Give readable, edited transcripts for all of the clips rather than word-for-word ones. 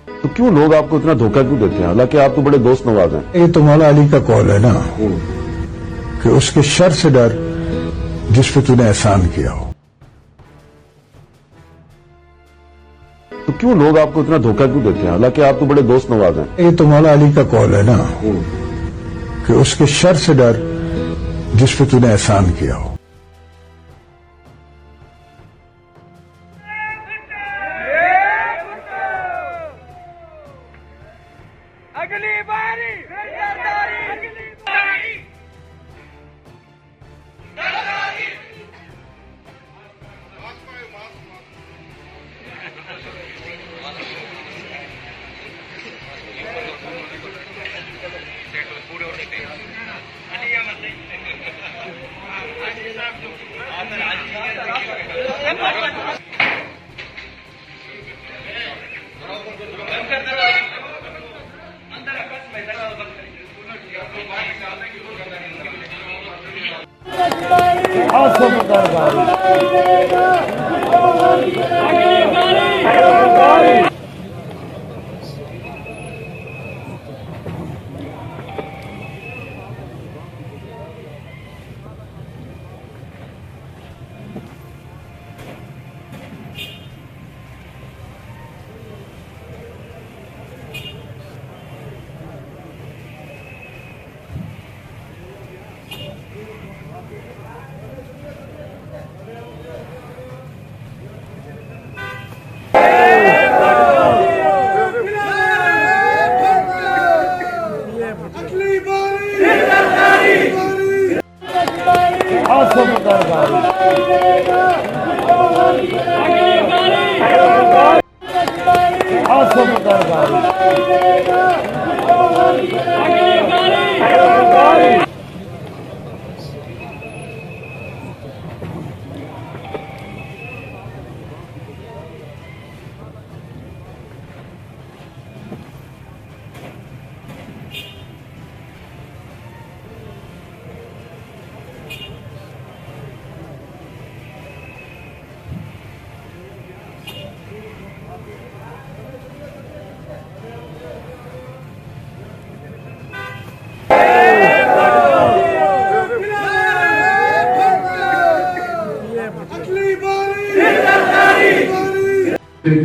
तो क्यों लोग आपको इतना धोखा क्यों देते हैं? हालांकि आप तो बड़े दोस्त नवाज हैं। ये तो मौला अली का कौल है ना कि उसके शर से डर जिस पे तूने एहसान किया हो। तो क्यों लोग आपको इतना धोखा क्यों देते हैं? हालांकि आप तो बड़े दोस्त नवाज हैं। ये तो मौला अली का कौल है ना कि उसके शर से डर जिस पे तूने एहसान किया हो। अगली बारी अगली बारी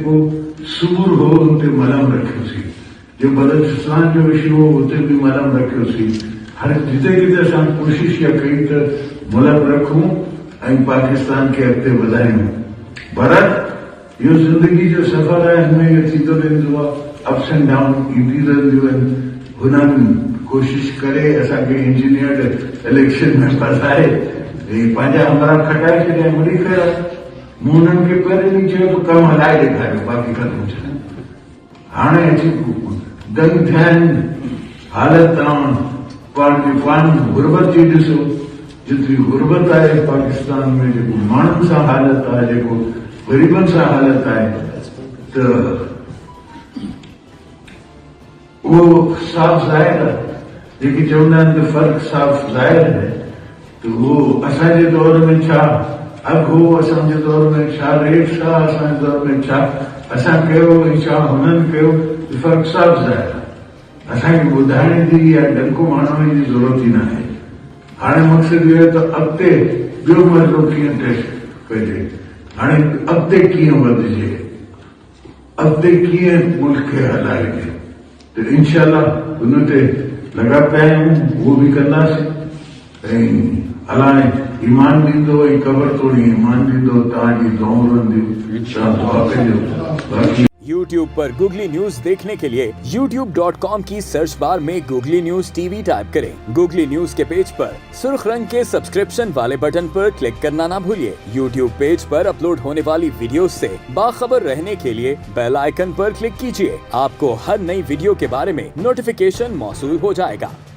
को सुबुर हो उते मलम रखियो सी जो बलूचिस्तान जो विषय हो उते भी मलम रखियो सी हर जिते किते असां कोशिश या कई त मलम रखूं ऐं पाकिस्तान खे अॻिते वधायूं। भारत इहो ज़िंदगी जो सफ़र आहे, हिन में इहो थींदो रहंदो आहे, अप्स एंड डाउन ईंदी रहंदियूं आहिनि। हुननि कोशिश करे असांखे इंजीनियर्ड इलेक्शन में फसाए पंहिंजा हमरा खटाए छॾिया। वरी ख़ैर मूं हुननि खे पहिरीं ई चयो त कमु हलाए ॾेखारियो, बाक़ी ख़तमु छॾियो। हाणे अची दंग थिया आहिनि हालत तव्हां पाण गुरबत जी ॾिसो, जेतिरी गुरबत आहे पाकिस्तान में, जेको माण्हुनि सां हालत आहे, जेको ग़रीबनि सां हालत आहे, त उहो साफ़ ज़ाहिर आहे। जेके चवंदा आहिनि त फ़र्क़ु साफ़ ज़ाहिर आहे, त उहो असांजे दौर में छा अघु हो, असांजे दौर में छा रेट छा, असांजे दौर में छा असां कयो ऐं छा हुननि कयो, फ़र्क़ु साफ़ ज़ाहिर आहे। असांखे ॿुधाइण जी या डंको मारण जी ज़रूरत ई न आहे। हाणे मक़सदु इहो आहे त अॻिते ॿियो मसइलो कीअं टेस्ट कजे, हाणे अॻिते कीअं वधिजे, अॻिते कीअं मुल्क खे हलाइजे, त इनशाला हुन ते लॻा पिया आहियूं, उहो बि कंदासीं। ऐं अलाए ईमान ॾींदो ऐं क़बर तोड़ी ईमान ॾींदो, तव्हांजी दुआऊं रहंदियूं, तव्हां दुआ कजो। बाक़ी YouTube पर गूगली न्यूज देखने के लिए youtube.com की सर्च बार में गूगली न्यूज टीवी टाइप करें। गूगली न्यूज के पेज पर सुर्ख रंग के सब्सक्रिप्शन वाले बटन पर क्लिक करना ना भूलिए। YouTube पेज पर अपलोड होने वाली वीडियोस से बाखबर रहने के लिए बेल आइकन पर क्लिक कीजिए। आपको हर नई वीडियो के बारे में नोटिफिकेशन मौसूल हो जाएगा।